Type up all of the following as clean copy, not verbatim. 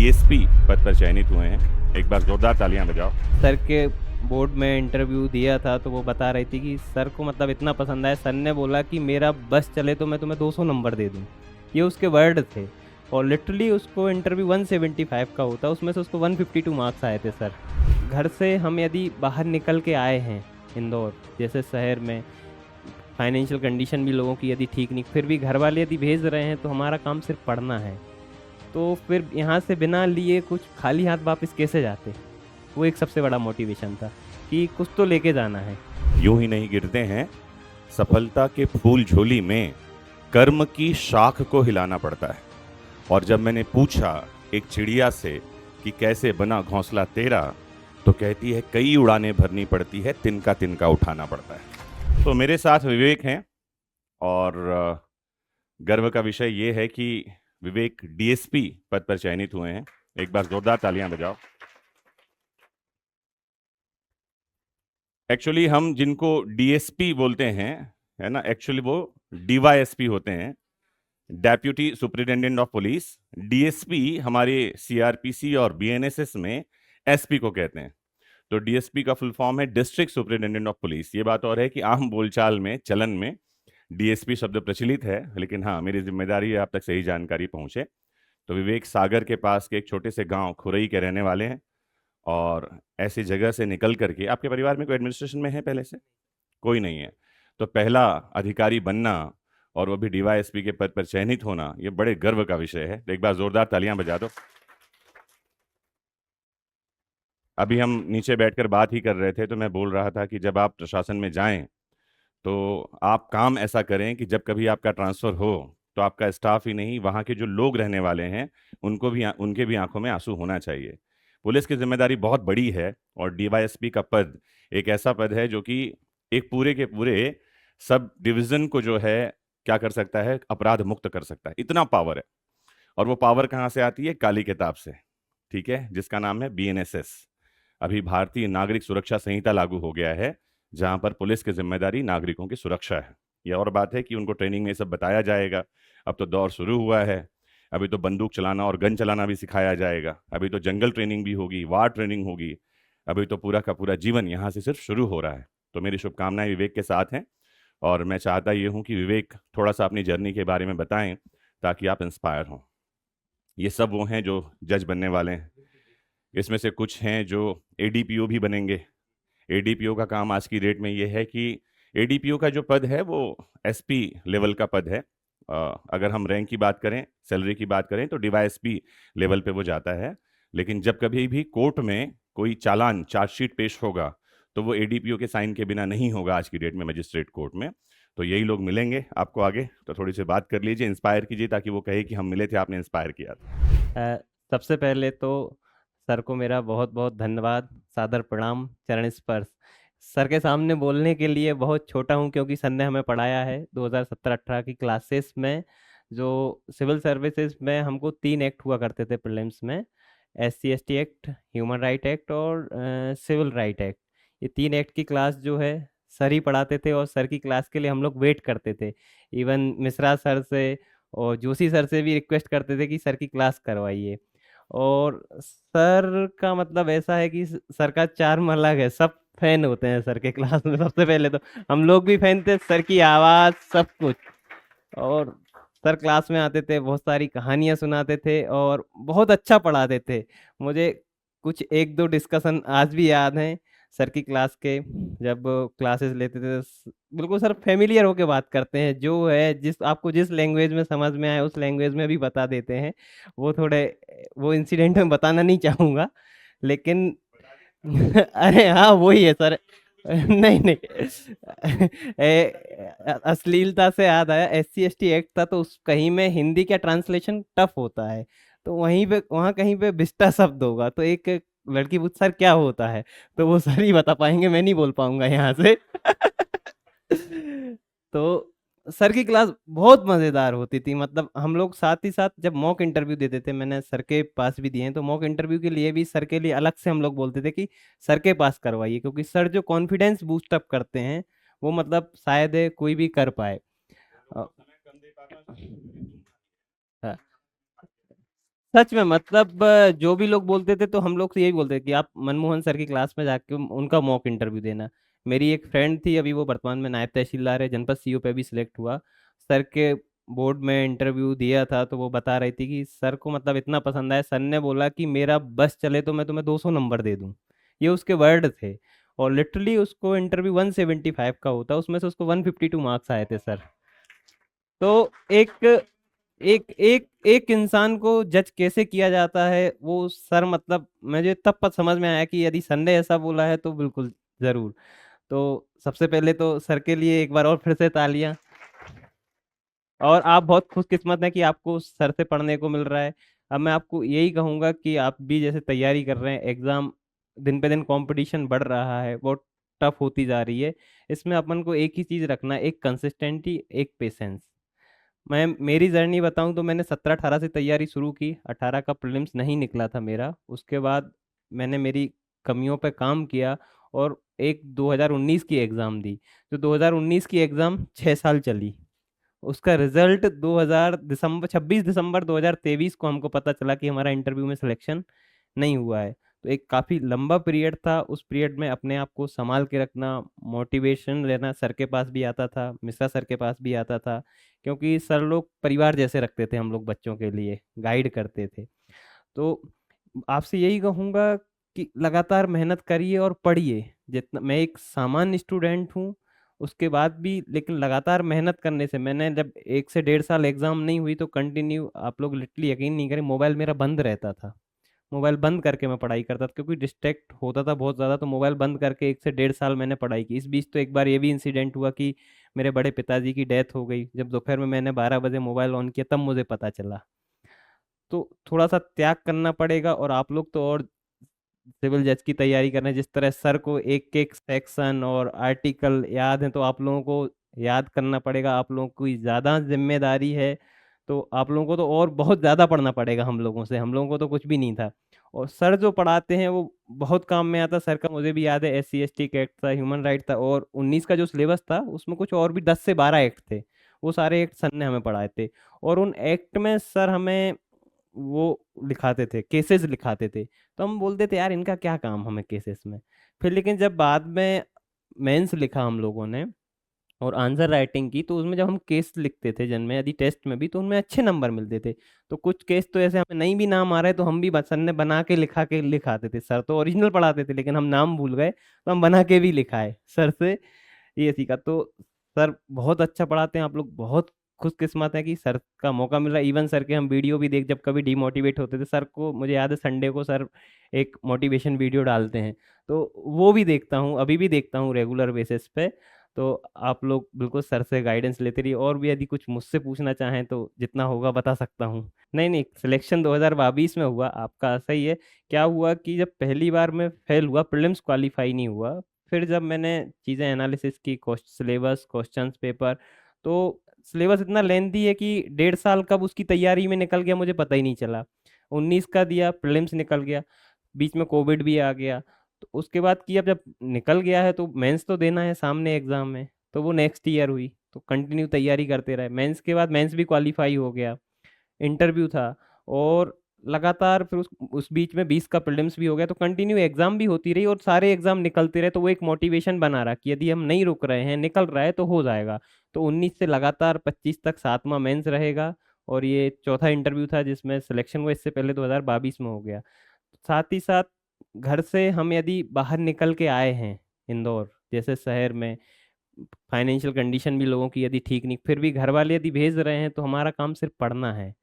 DSP पद पर चयनित हुए हैं। एक बार जोरदार तालियां बजाओ। सर के बोर्ड में इंटरव्यू दिया था तो वो बता रही थी कि सर को मतलब इतना पसंद आया, सर ने बोला कि मेरा बस चले तो मैं तुम्हें 200 नंबर दे दूँ। ये उसके वर्ड थे। और लिटरली उसको इंटरव्यू 175 का होता, उसमें से उसको 152 मार्क्स आए थे सर। घर से हम यदि बाहर निकल के आए हैं इंदौर जैसे शहर में, फाइनेंशियल कंडीशन भी लोगों की यदि ठीक नहीं, फिर भी घर वाले यदि भेज रहे हैं तो हमारा काम सिर्फ पढ़ना है, तो फिर यहाँ से बिना लिए कुछ खाली हाथ वापस कैसे जाते। वो एक सबसे बड़ा मोटिवेशन था कि कुछ तो लेके जाना है। यूं ही नहीं गिरते हैं सफलता के फूल झोली में, कर्म की शाख को हिलाना पड़ता है। और जब मैंने पूछा एक चिड़िया से कि कैसे बना घोंसला तेरा, तो कहती है कई उड़ानें भरनी पड़ती है, तिनका तिनका उठाना पड़ता है। तो मेरे साथ विवेक हैं और गर्व का विषय ये है कि विवेक डीएसपी पद पर चयनित हुए हैं। एक बार जोरदार तालियां बजाओ। एक्चुअली हम जिनको डीएसपी बोलते हैं, है ना, एक्चुअली वो डीवाईएसपी होते हैं, deputy superintendent of police. DSP हमारे सीआरपीसी और बीएनएसएस में एसपी को कहते हैं। तो डीएसपी का फुल फॉर्म है डिस्ट्रिक्ट सुपरिटेंडेंट ऑफ पुलिस। ये बात और है कि आम बोलचाल में, चलन में डीएसपी शब्द प्रचलित है, लेकिन हाँ, मेरी जिम्मेदारी है आप तक सही जानकारी पहुंचे। तो विवेक सागर के पास के एक छोटे से गांव खुरई के रहने वाले हैं और ऐसी जगह से निकल करके, आपके परिवार में कोई एडमिनिस्ट्रेशन में है पहले से? कोई नहीं है। तो पहला अधिकारी बनना और वो भी डीवाईएसपी के पद पर चयनित होना, ये बड़े गर्व का विषय है। तो एक बार जोरदार तालियां बजा दो। अभी हम नीचे बैठकर बात ही कर रहे थे तो मैं बोल रहा था कि जब आप प्रशासन में जाएं तो आप काम ऐसा करें कि जब कभी आपका ट्रांसफ़र हो तो आपका स्टाफ ही नहीं, वहाँ के जो लोग रहने वाले हैं उनको भी, उनके भी आंखों में आंसू होना चाहिए। पुलिस की जिम्मेदारी बहुत बड़ी है और डीवाईएसपी का पद एक ऐसा पद है जो कि एक पूरे के पूरे सब डिवीज़न को जो है क्या कर सकता है, अपराध मुक्त कर सकता है, इतना पावर है। और वो पावर कहाँ से आती है? काली किताब से, ठीक है, जिसका नाम है बीएनएसएस। अभी भारतीय नागरिक सुरक्षा संहिता लागू हो गया है, जहां पर पुलिस की जिम्मेदारी नागरिकों की सुरक्षा है। यह और बात है कि उनको ट्रेनिंग में ये सब बताया जाएगा। अब तो दौर शुरू हुआ है, अभी तो बंदूक चलाना और गन चलाना भी सिखाया जाएगा, अभी तो जंगल ट्रेनिंग भी होगी, वार ट्रेनिंग होगी, अभी तो पूरा का पूरा जीवन यहाँ से सिर्फ शुरू हो रहा है। तो मेरी शुभकामनाएं विवेक के साथ हैं और मैं चाहता ये हूँ कि विवेक थोड़ा सा अपनी जर्नी के बारे में बताएं ताकि आप इंस्पायर हों। ये सब वो हैं जो जज बनने वाले हैं, इसमें से कुछ हैं जो एडीपीओ भी बनेंगे। एडीपीओ का काम आज की डेट में ये है कि एडीपीओ का जो पद है वो एसपी लेवल का पद है। अगर हम रैंक की बात करें, सैलरी की बात करें तो डीवाईएसपी लेवल पे वो जाता है। लेकिन जब कभी भी कोर्ट में कोई चालान, चार्जशीट पेश होगा तो वो एडीपीओ के साइन के बिना नहीं होगा आज की डेट में मजिस्ट्रेट कोर्ट में। तो यही लोग मिलेंगे आपको आगे, तो थोड़ी सी बात कर लीजिए, इंस्पायर कीजिए ताकि वो कहे कि हम मिले थे, आपने इंस्पायर किया था। सबसे पहले तो सर को मेरा बहुत बहुत धन्यवाद, सादर प्रणाम, चरण स्पर्श। सर के सामने बोलने के लिए बहुत छोटा हूँ क्योंकि सर ने हमें पढ़ाया है 2017-18 की क्लासेस में। जो सिविल सर्विसेज में हमको 3 एक्ट हुआ करते थे प्रीलिम्स में, SC/ST act, human right act और सिविल राइट एक्ट। ये 3 एक्ट की क्लास जो है सर ही पढ़ाते थे और सर की क्लास के लिए हम लोग वेट करते थे। इवन मिश्रा सर से और जोशी सर से भी रिक्वेस्ट करते थे कि सर की क्लास करवाइए। और सर का मतलब ऐसा है कि सर का चार्म अलग है, सब फैन होते हैं सर के क्लास में। सबसे पहले तो हम लोग भी फैन थे, सर की आवाज़ सब कुछ। और सर क्लास में आते थे, बहुत सारी कहानियां सुनाते थे और बहुत अच्छा पढ़ाते थे। मुझे कुछ एक दो डिस्कशन आज भी याद हैं सर की क्लास के, जब क्लासेस लेते थे। बिल्कुल सर फेमिलियर होके बात करते हैं, जो है जिस आपको जिस लैंग्वेज में समझ में आए उस लैंग्वेज में भी बता देते हैं। वो थोड़े, वो इंसिडेंट में बताना नहीं चाहूँगा लेकिन अरे हाँ वही है सर। नहीं नहीं अश्लीलता से याद आया, SC/ST एक्ट था तो उस कहीं में हिंदी का ट्रांसलेशन टफ होता है, तो वहीं पे वहाँ कहीं पे बिस्टा शब्द होगा, तो एक लड़की पूछ सर क्या होता है, तो वो सर ही बता पाएंगे, मैं नहीं बोल पाऊंगा यहाँ से। तो सर की क्लास बहुत मजेदार होती थी। मतलब हम लोग साथ ही साथ जब मॉक इंटरव्यू देते थे, मैंने सर के पास भी दिए हैं, तो मॉक इंटरव्यू के लिए भी सर के लिए अलग से हम लोग बोलते थे कि सर के पास करवाइए, क्योंकि सर जो कॉन्फिडेंस बूस्ट अप करते हैं वो मतलब शायद कोई भी कर पाए। अ, हाँ, सच में मतलब जो भी लोग बोलते थे तो हम लोग तो यही बोलते थे कि आप मनमोहन सर की क्लास में जाके उनका मॉक इंटरव्यू देना। मेरी एक फ्रेंड थी, अभी वो वर्तमान में नायब तहसीलदार है, जनपद सीओ पे भी सिलेक्ट हुआ। सर के बोर्ड में इंटरव्यू दिया था तो वो बता रही थी कि सर को मतलब इतना पसंद आया, सर ने बोला कि मेरा बस चले तो मैं तुम्हें 200 नंबर दे दूं। ये उसके वर्ड थे। और लिटरली उसको इंटरव्यू 175 का होता, उसमें से उसको 152 मार्क्स आए थे सर। तो एक एक एक एक इंसान को जज कैसे किया जाता है वो सर, मतलब मुझे तब पत समझ में आया कि यदि सर ने ऐसा बोला है तो बिल्कुल जरूर। तो सबसे पहले तो सर के लिए एक बार और फिर से तालियां। और आप बहुत खुशकिस्मत हैं कि आपको सर से पढ़ने को मिल रहा है। अब मैं आपको यही कहूंगा कि आप भी जैसे तैयारी कर रहे हैं एग्जाम, दिन पे दिन कंपटीशन बढ़ रहा है, बहुत टफ होती जा रही है। इसमें अपन को एक ही चीज रखना है, एक कंसिस्टेंटी, एक पेशेंस। मैं मेरी जर्नी बताऊं तो मैंने 17-18 से तैयारी शुरू की, 18 का प्रीलिम्स नहीं निकला था मेरा। उसके बाद मैंने मेरी कमियों पर काम किया और एक 2019 की एग्ज़ाम दी। जो 2019 की एग्ज़ाम 6 साल चली, उसका रिजल्ट 26 दिसंबर 2023 को हमको पता चला कि हमारा इंटरव्यू में सिलेक्शन नहीं हुआ है। तो एक काफ़ी लंबा पीरियड था, उस पीरियड में अपने आप को संभाल के रखना, मोटिवेशन लेना, सर के पास भी आता था, मिश्रा सर के पास भी आता था, क्योंकि सर लोग परिवार जैसे रखते थे हम लोग बच्चों के लिए, गाइड करते थे। तो आपसे यही कहूँगा कि लगातार मेहनत करिए और पढ़िए। जितना मैं एक सामान्य स्टूडेंट हूँ, उसके बाद भी लेकिन लगातार मेहनत करने से, मैंने जब 1 से 1.5 साल एग्जाम नहीं हुई तो कंटिन्यू, आप लोग लिटरली यकीन नहीं करें, मोबाइल मेरा बंद रहता था। मोबाइल बंद करके मैं पढ़ाई करता था क्योंकि डिस्ट्रैक्ट होता था बहुत ज़्यादा। तो मोबाइल बंद करके 1 से 1.5 साल मैंने पढ़ाई की। इस बीच तो एक बार ये भी इंसिडेंट हुआ कि मेरे बड़े पिताजी की डेथ हो गई, जब दोपहर में मैंने 12 बजे मोबाइल ऑन किया तब मुझे पता चला। तो थोड़ा सा त्याग करना पड़ेगा। और आप लोग तो और सिविल जज की तैयारी कर रहे हैं, जिस तरह सर को एक एक सेक्शन और आर्टिकल याद है, तो आप लोगों को याद करना पड़ेगा। आप लोगों की ज़्यादा जिम्मेदारी है, तो आप लोगों को तो और बहुत ज़्यादा पढ़ना पड़ेगा हम लोगों से। हम लोगों को तो कुछ भी नहीं था। और सर जो पढ़ाते हैं वो बहुत काम में आता। सर का मुझे भी याद है, SC ST का एक्ट था, ह्यूमन राइट था, और 19 का जो सिलेबस था उसमें कुछ और भी 10 से 12 एक्ट थे। वो सारे एक्ट सर ने हमें पढ़ाए थे। और उन एक्ट में सर हमें वो लिखाते थे, केसेस लिखाते थे। तो हम बोलते थे यार इनका क्या काम हमें केसेस में। फिर लेकिन जब बाद में मेंस लिखा हम लोगों ने और आंसर राइटिंग की, तो उसमें जब हम केस लिखते थे जिनमें, यदि टेस्ट में भी, तो उनमें अच्छे नंबर मिलते थे। तो कुछ केस तो ऐसे हमें नहीं भी नाम आ रहे तो हम भी सर ने बना के लिखा के लिखाते थे। सर तो ओरिजिनल पढ़ाते थे लेकिन हम नाम भूल गए तो हम बना के भी लिखाए सर से, ये सीखा। तो सर बहुत अच्छा पढ़ाते हैं, आप लोग बहुत खुशकिस्मत है कि सर का मौका मिल रहा है। इवन सर के हम वीडियो भी देख, जब कभी डिमोटिवेट होते थे, सर को मुझे याद है संडे को सर एक मोटिवेशन वीडियो डालते हैं, तो वो भी देखता हूँ, अभी भी देखता हूँ रेगुलर बेसिस पे। तो आप लोग बिल्कुल सर से गाइडेंस लेते रहिए। और भी यदि कुछ मुझसे पूछना चाहें तो जितना होगा बता सकता हूँ। नहीं नहीं, सिलेक्शन 2022 में हुआ, आपका सही है। क्या हुआ कि जब पहली बार में फेल हुआ, प्रीलिम्स क्वालिफाई नहीं हुआ, फिर जब मैंने चीज़ें एनालिसिस की, सिलेबस, क्वेश्चंस पेपर, तो सिलेबस इतना लेंथी है कि 1.5 साल कब उसकी तैयारी में निकल गया मुझे पता ही नहीं चला। 19 का दिया, प्रीलिम्स निकल गया, बीच में कोविड भी आ गया। तो उसके बाद की, अब जब निकल गया है तो मेंस तो देना है सामने एग्जाम में, तो वो नेक्स्ट ईयर हुई। तो कंटिन्यू तैयारी करते रहे, मेंस के बाद मेंस भी क्वालिफाई हो गया, इंटरव्यू था, और लगातार फिर उस बीच में 20 का प्रीलिम्स भी हो गया। तो कंटिन्यू एग्जाम भी होती रही और सारे एग्जाम निकलते रहे। तो वो एक मोटिवेशन बना रहा कि यदि हम नहीं रुक रहे हैं, निकल रहा है तो हो जाएगा। तो 19 से लगातार 25 तक 7वां मेंस रहेगा, और ये चौथा इंटरव्यू था जिसमें सिलेक्शन हुआ, इससे पहले 2022 में हो गया। साथ ही साथ घर से हम यदि बाहर निकल के आए हैं, इंदौर जैसे शहर में, फाइनेंशियल कंडीशन भी लोगों की यदि ठीक नहीं, फिर भी घर वाले यदि भेज रहे हैं, तो हमारा काम सिर्फ पढ़ना है।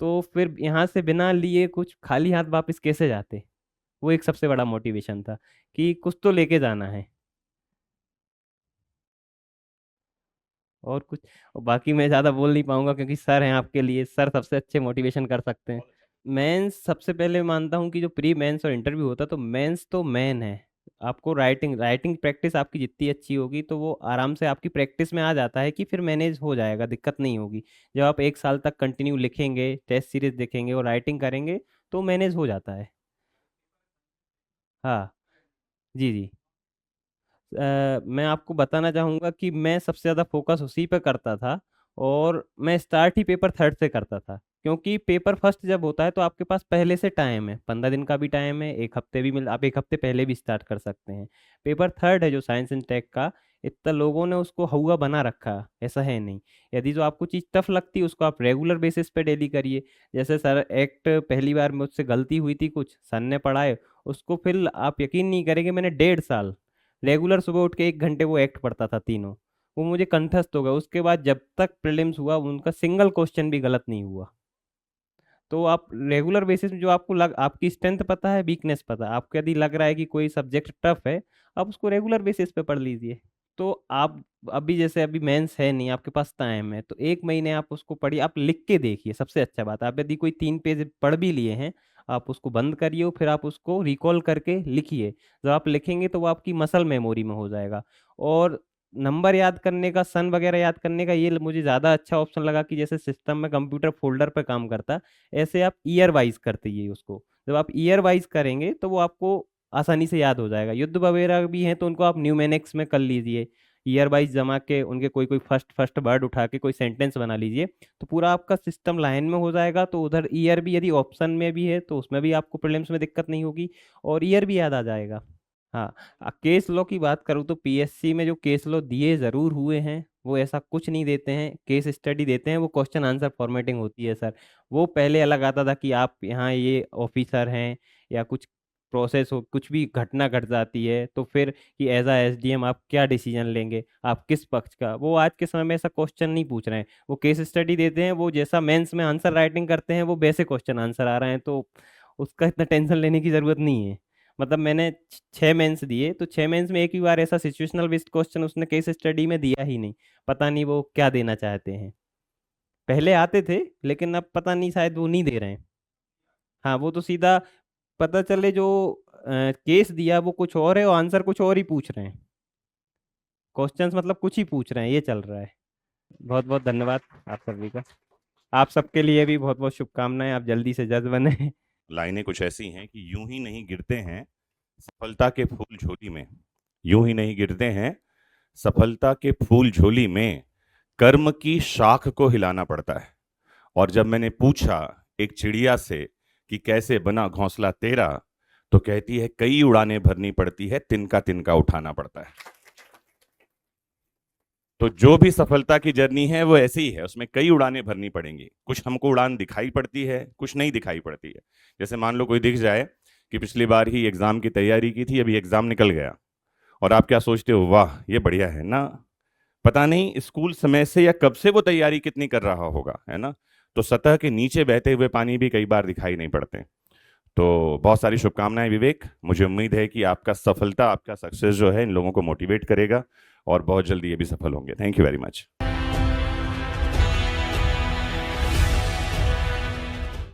तो फिर यहाँ से बिना लिए कुछ खाली हाथ वापस कैसे जाते। वो एक सबसे बड़ा मोटिवेशन था कि कुछ तो लेके जाना है। और कुछ, और बाकी मैं ज़्यादा बोल नहीं पाऊंगा क्योंकि सर हैं आपके लिए, सर सबसे अच्छे मोटिवेशन कर सकते हैं। मेंस सबसे पहले मानता हूँ कि जो प्री मेंस और इंटरव्यू होता है, तो मेंस तो मेन है। आपको राइटिंग राइटिंग प्रैक्टिस आपकी जितनी अच्छी होगी तो वो आराम से आपकी प्रैक्टिस में आ जाता है कि फिर मैनेज हो जाएगा, दिक्कत नहीं होगी। जब आप 1 साल तक कंटिन्यू लिखेंगे, टेस्ट सीरीज देखेंगे और राइटिंग करेंगे तो मैनेज हो जाता है। हाँ। जी जी। मैं आपको बताना चाहूँगा कि मैं सबसे ज़्यादा फोकस उसी पे करता था, और मैं स्टार्ट ही पेपर थर्ड से करता था। क्योंकि पेपर फर्स्ट जब होता है तो आपके पास पहले से टाइम है, 15 दिन का भी टाइम है, एक हफ्ते भी मिल, आप एक हफ्ते पहले भी स्टार्ट कर सकते हैं। पेपर थर्ड है जो साइंस एंड टेक का, इतना लोगों ने उसको हुआ बना रखा है, ऐसा है नहीं। यदि जो आपको चीज़ टफ लगती है उसको आप रेगुलर बेसिस पे डेली करिए। जैसे सर एक्ट पहली बार मुझसे गलती हुई थी कुछ, सर ने पढ़ाए, उसको फिर आप यकीन नहीं करेंगे मैंने 1.5 साल रेगुलर सुबह उठ के 1 घंटे वो एक्ट पढ़ता था तीनों, वो मुझे कंठस्थ हो गया। उसके बाद जब तक प्रीलिम्स हुआ उनका सिंगल क्वेश्चन भी गलत नहीं हुआ। तो आप रेगुलर बेसिस में जो आपको आपकी स्ट्रेंथ पता है, वीकनेस पता है, आपको यदि लग रहा है कि कोई सब्जेक्ट टफ है, आप उसको रेगुलर बेसिस पे पढ़ लीजिए। तो आप अभी जैसे अभी मेंस है नहीं, आपके पास टाइम है, तो 1 महीने आप उसको पढ़िए, आप लिख के देखिए। सबसे अच्छा बात, आप यदि कोई 3 पेज पढ़ भी लिए हैं, आप उसको बंद करिए और फिर आप उसको रिकॉल करके लिखिए। जब आप लिखेंगे तो वो आपकी मसल मेमोरी में हो जाएगा। और नंबर याद करने का, सन वगैरह याद करने का, ये मुझे ज़्यादा अच्छा ऑप्शन लगा कि जैसे सिस्टम में कंप्यूटर फोल्डर पर काम करता है, ऐसे आप ईयर वाइज करते ही उसको। जब आप ईयर वाइज करेंगे तो वो आपको आसानी से याद हो जाएगा। युद्ध वगैरह भी हैं तो उनको आप न्यूमेनिक्स में कर लीजिए, ईयर वाइज जमा के उनके कोई कोई फर्स्ट फर्स्ट वर्ड उठा के कोई सेंटेंस बना लीजिए, तो पूरा आपका सिस्टम लाइन में हो जाएगा। तो उधर ईयर भी यदि ऑप्शन में भी है तो उसमें भी आपको प्रीलिम्स में दिक्कत नहीं होगी, और ईयर भी याद आ जाएगा। हाँ, केस लॉ की बात करूँ तो पीएससी में जो केस लॉ दिए ज़रूर हुए हैं, वो ऐसा कुछ नहीं देते हैं, केस स्टडी देते हैं। वो क्वेश्चन आंसर फॉर्मेटिंग होती है सर। वो पहले अलग आता था कि आप यहाँ ये ऑफिसर हैं या कुछ प्रोसेस हो, कुछ भी घटना घट जाती है तो फिर कि एज आ एसडीएम आप क्या डिसीजन लेंगे, आप किस पक्ष का। वो आज के समय में ऐसा क्वेश्चन नहीं पूछ रहे हैं, वो केस स्टडी देते हैं। वो जैसा मेंस में आंसर राइटिंग करते हैं वो वैसे क्वेश्चन आंसर आ रहे हैं, तो उसका इतना टेंशन लेने की ज़रूरत नहीं है। मतलब मैंने 6 मेंस दिए तो 6 मेंस में एक ही बार ऐसा सिचुएशनल बेस्ड क्वेश्चन उसने केस स्टडी में दिया ही नहीं। पता नहीं वो क्या देना चाहते हैं। पहले आते थे लेकिन अब पता नहीं, शायद वो नहीं दे रहे हैं। हाँ, वो तो सीधा पता चले जो केस दिया वो कुछ और है और आंसर कुछ और ही पूछ रहे हैं। क्वेश्चंस मतलब कुछ ही पूछ रहे हैं, ये चल रहा है। बहुत बहुत धन्यवाद आप सभी का। आप सबके लिए भी बहुत बहुत शुभकामनाएं, आप जल्दी से जज बने। लाइनें कुछ ऐसी हैं कि यूं ही नहीं गिरते हैं सफलता के फूल झोली में, यूं ही नहीं गिरते हैं सफलता के फूल झोली में, कर्म की शाख को हिलाना पड़ता है। और जब मैंने पूछा एक चिड़िया से कि कैसे बना घोंसला तेरा, तो कहती है कई उड़ानें भरनी पड़ती है, तिनका तिनका उठाना पड़ता है। तो जो भी सफलता की जर्नी है वो ऐसी ही है, उसमें कई उड़ानें भरनी पड़ेंगी। कुछ हमको उड़ान दिखाई पड़ती है, कुछ नहीं दिखाई पड़ती है। जैसे मान लो कोई दिख जाए कि पिछली बार ही एग्जाम की तैयारी की थी, अभी एग्जाम निकल गया, और आप क्या सोचते हो, वाह ये बढ़िया है ना, पता नहीं स्कूल समय से या कब से वो तैयारी कितनी कर रहा होगा, है ना। तो सतह के नीचे बहते हुए पानी भी कई बार दिखाई नहीं पड़ते। तो बहुत सारी शुभकामनाएं विवेक, मुझे उम्मीद है कि आपका सफलता, आपका सक्सेस जो है इन लोगों को मोटिवेट करेगा और बहुत जल्दी ये भी सफल होंगे। Thank you very much.